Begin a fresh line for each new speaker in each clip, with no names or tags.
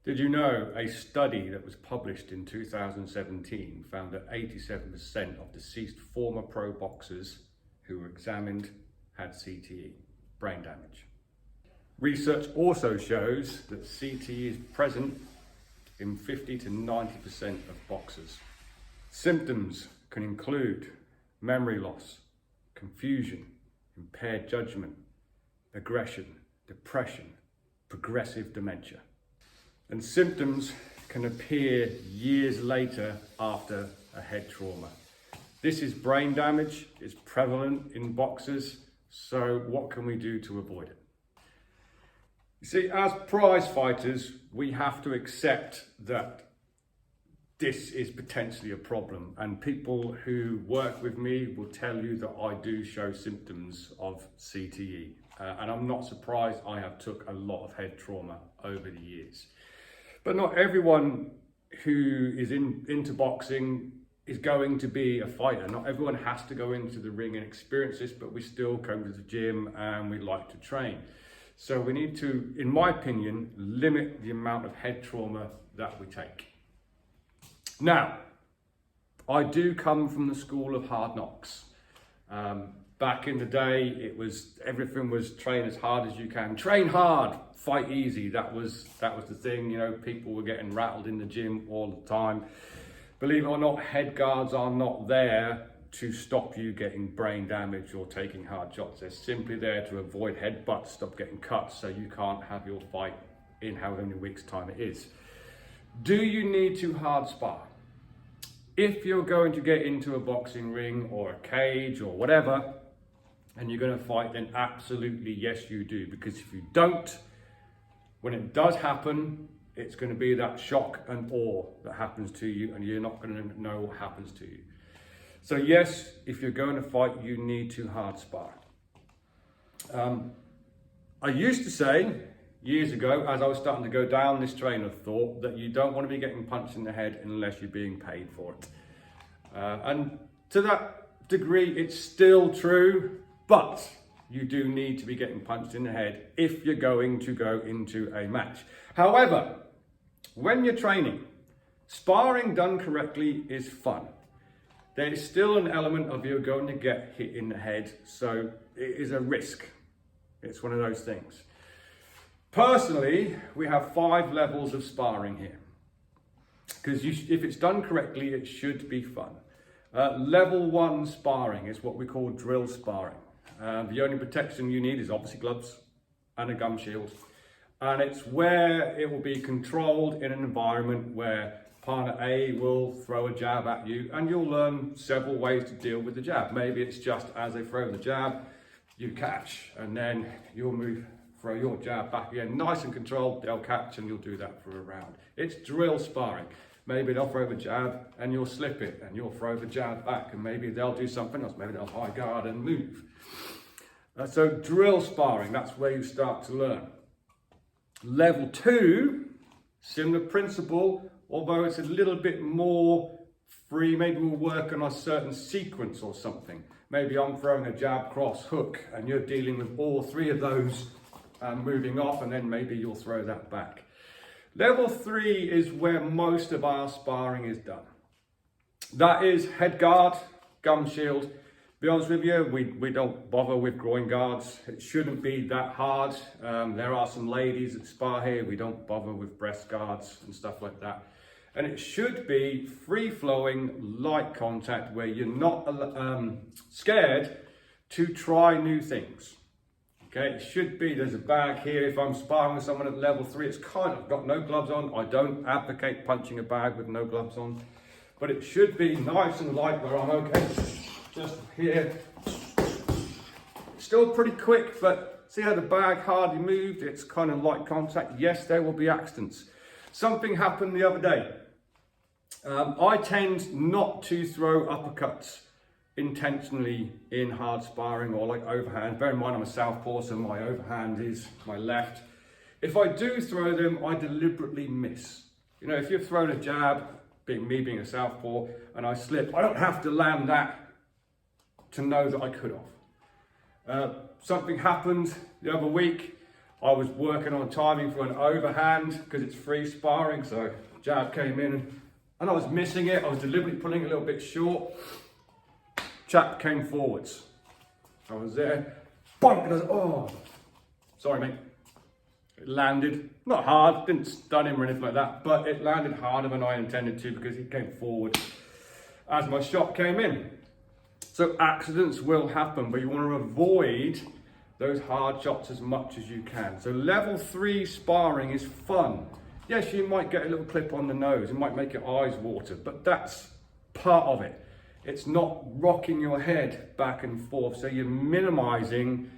Did you know a study that was published in 2017 found that 87% of deceased former pro boxers who were examined had CTE, brain damage? Research also shows that CTE is present in 50 to 90% of boxers. Symptoms can include memory loss, confusion, impaired judgement, aggression, depression, progressive dementia. And symptoms can appear years later after a head trauma. This is brain damage, it's prevalent in boxers, so what can we do to avoid it? You see, as prize fighters, we have to accept that this is potentially a problem, and people who work with me will tell you that I do show symptoms of CTE, and I'm not surprised. I have took a lot of head trauma over the years. But not everyone who is into boxing is going to be a fighter. Not everyone has to go into the ring and experience this, but we still come to the gym and we like to train. So we need to, in my opinion, limit the amount of head trauma that we take. Now, I do come from the school of hard knocks. Back in the day, everything was train as hard as you can. Train hard, fight easy. That was the thing. You know, people were getting rattled in the gym all the time. Believe it or not, head guards are not there to stop you getting brain damage or taking hard shots. They're simply there to avoid headbutts, stop getting cuts, so you can't have your fight in however many weeks' time it is. Do you need to hard spar? If you're going to get into a boxing ring or a cage or whatever, and you're going to fight, then absolutely yes you do. Because if you don't, when it does happen, it's going to be that shock and awe that happens to you, and you're not going to know what happens to you. So yes, if you're going to fight, you need to hard spar. I used to say years ago, as I was starting to go down this train of thought, that you don't want to be getting punched in the head unless you're being paid for it. And to that degree, it's still true, but you do need to be getting punched in the head if you're going to go into a match. However, when you're training, sparring done correctly is fun. There is still an element of you're going to get hit in the head, so it is a risk. It's one of those things. Personally, we have 5 levels of sparring here, because if it's done correctly, it should be fun. Level 1 sparring is what we call drill sparring. The only protection you need is obviously gloves and a gum shield, and it's where it will be controlled in an environment where partner A will throw a jab at you, and you'll learn several ways to deal with the jab. Maybe it's just as they throw the jab, you catch, and then you'll throw your jab back again, nice and controlled, they'll catch, and you'll do that for a round. It's drill sparring. Maybe they'll throw the jab and you'll slip it and you'll throw the jab back, and maybe they'll do something else. Maybe they'll high guard and move. So drill sparring, that's where you start to learn. Level 2, similar principle, although it's a little bit more free. Maybe we'll work on a certain sequence or something. Maybe I'm throwing a jab, cross, hook, and you're dealing with all 3 of those and moving off, and then maybe you'll throw that back. Level 3 is where most of our sparring is done. That is head guard, gum shield. Be honest with you, we don't bother with groin guards. It shouldn't be that hard. There are some ladies that spar here. We don't bother with breast guards and stuff like that. And it should be free-flowing, light contact, where you're not scared to try new things. Okay, it should be, there's a bag here. If I'm sparring with someone at level 3, it's kind of got no gloves on. I don't advocate punching a bag with no gloves on, but it should be nice and light where I'm okay. Just here. Still pretty quick, but see how the bag hardly moved? It's kind of light contact. Yes, there will be accidents. Something happened the other day. I tend not to throw uppercuts intentionally in hard sparring or like overhand. Bear in mind I'm a southpaw, so my overhand is my left. If I do throw them, I deliberately miss. You know, if you're throwing a jab, me being a southpaw, and I slip, I don't have to land that to know that I could have. Something happened the other week. I was working on timing for an overhand because it's free sparring, so jab came in and I was missing it. I was deliberately pulling it a little bit short. Chap came forwards. I was there, bonk, and I was, oh, sorry mate. It landed, not hard, didn't stun him or anything like that, but it landed harder than I intended to because he came forward as my shot came in. So accidents will happen, but you want to avoid those hard shots as much as you can. So level 3 sparring is fun. Yes, you might get a little clip on the nose, it might make your eyes water, but that's part of it. It's not rocking your head back and forth, so you're minimizing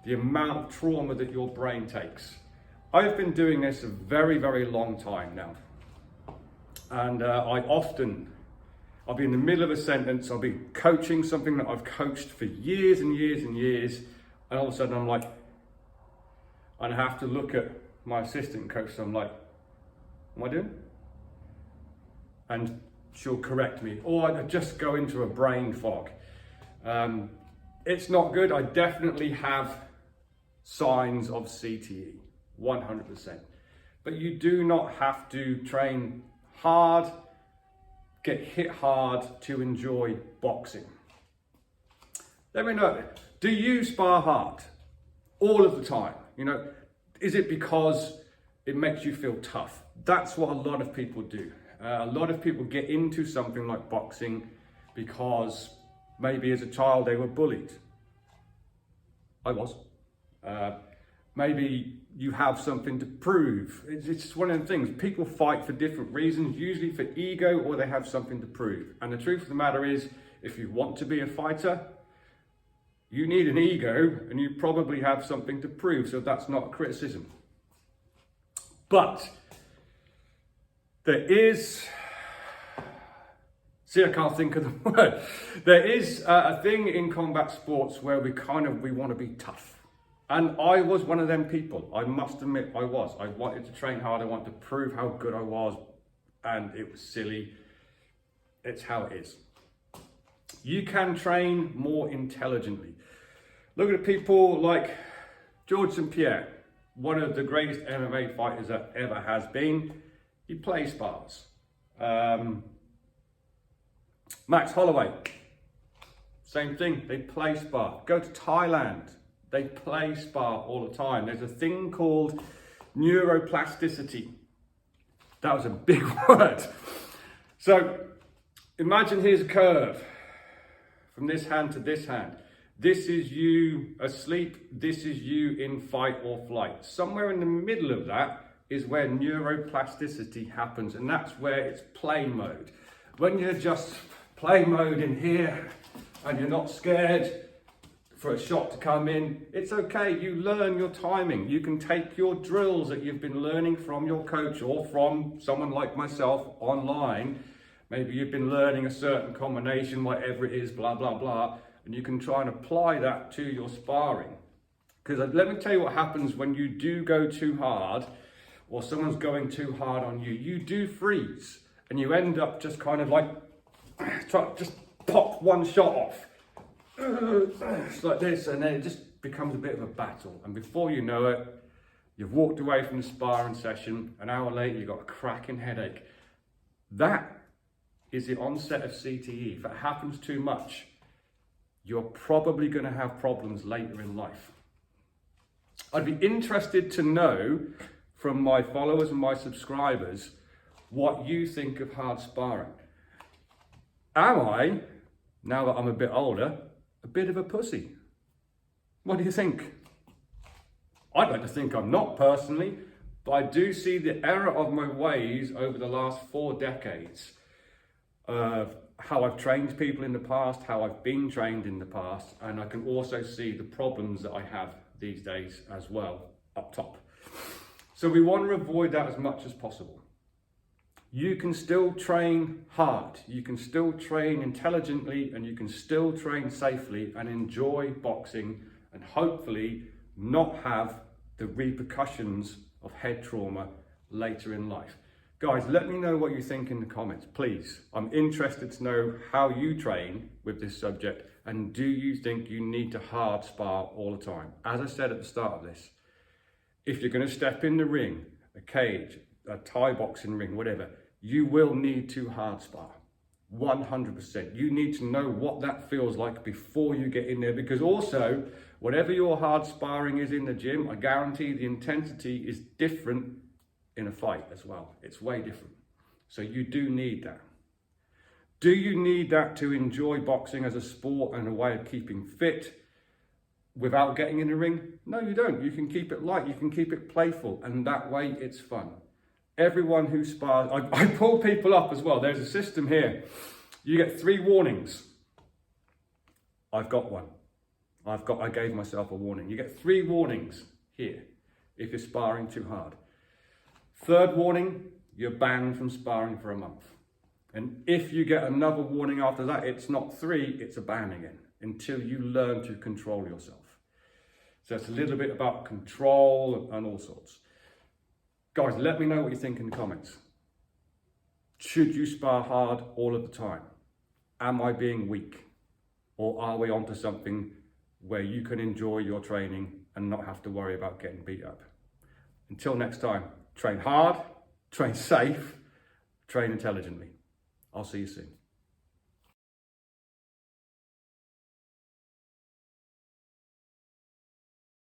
the amount of trauma that your brain takes. I've been doing this a very, very long time now. And I'll be in the middle of a sentence, I'll be coaching something that I've coached for years and years and years, and all of a sudden I'm like, and I have to look at my assistant coach, so I'm like, what am I doing? And she'll correct me, or I just go into a brain fog. It's not good. I definitely have signs of CTE, 100%. But you do not have to train hard, get hit hard to enjoy boxing. Let me know, do you spar hard all of the time? You know, is it because it makes you feel tough? That's what a lot of people do. A lot of people get into something like boxing because maybe as a child they were bullied. I was. Maybe you have something to prove. It's just one of the things. People fight for different reasons, usually for ego or they have something to prove. And the truth of the matter is, if you want to be a fighter, you need an ego and you probably have something to prove. So that's not a criticism. But there is, I can't think of the word. There is a thing in combat sports where we want to be tough. And I was one of them people. I must admit I was. I wanted to train hard. I wanted to prove how good I was. And it was silly. It's how it is. You can train more intelligently. Look at people like George St. Pierre, one of the greatest MMA fighters that ever has been. He plays spars. Max Holloway, same thing, they play spar. Go to Thailand, they play spar all the time. There's a thing called neuroplasticity. That was a big word. So imagine here's a curve from this hand to this hand. This is you asleep, this is you in fight or flight. Somewhere in the middle of that is where neuroplasticity happens, and that's where it's play mode. When you're just play mode in here and you're not scared for a shot to come in, it's okay. You learn your timing. You can take your drills that you've been learning from your coach or from someone like myself online. Maybe you've been learning a certain combination, whatever it is, blah, blah, blah, and you can try and apply that to your sparring. Because let me tell you what happens when you do go too hard or someone's going too hard on you. You do freeze and you end up just kind of like, just pop one shot off. It's like this, and then it just becomes a bit of a battle. And before you know it, you've walked away from the sparring session. An hour later, you've got a cracking headache. That is the onset of CTE. If it happens too much, you're probably going to have problems later in life. I'd be interested to know from my followers and my subscribers what you think of hard sparring. Am I, now that I'm a bit older, a bit of a pussy? What do you think? I'd like to think I'm not personally, but I do see the error of my ways over the last 4 decades of how I've trained people in the past, how I've been trained in the past, and I can also see the problems that I have these days as well up top. So we want to avoid that as much as possible. You can still train hard, you can still train intelligently, and you can still train safely and enjoy boxing and hopefully not have the repercussions of head trauma later in life. Guys, let me know what you think in the comments, please. I'm interested to know how you train with this subject, and do you think you need to hard spar all the time? As I said at the start of this, if you're going to step in the ring, a cage, a Thai boxing ring, whatever, you will need to hard spar. 100%. You need to know what that feels like before you get in there, because also, whatever your hard sparring is in the gym, I guarantee the intensity is different in a fight as well. It's way different. So you do need that. Do you need that to enjoy boxing as a sport and a way of keeping fit without getting in the ring? No, you don't. You can keep it light, you can keep it playful, and that way it's fun. Everyone who spars, I pull people up as well. There's a system here. You get 3 warnings. I've got one. I gave myself a warning. You get 3 warnings here if you're sparring too hard. 3rd warning, you're banned from sparring for a month. And if you get another warning after that, it's not 3, it's a ban again, until you learn to control yourself. So it's a little bit about control and all sorts. Guys, let me know what you think in the comments. Should you spar hard all of the time? Am I being weak? Or are we onto something where you can enjoy your training and not have to worry about getting beat up? Until next time, train hard, train safe, train intelligently. I'll see you soon.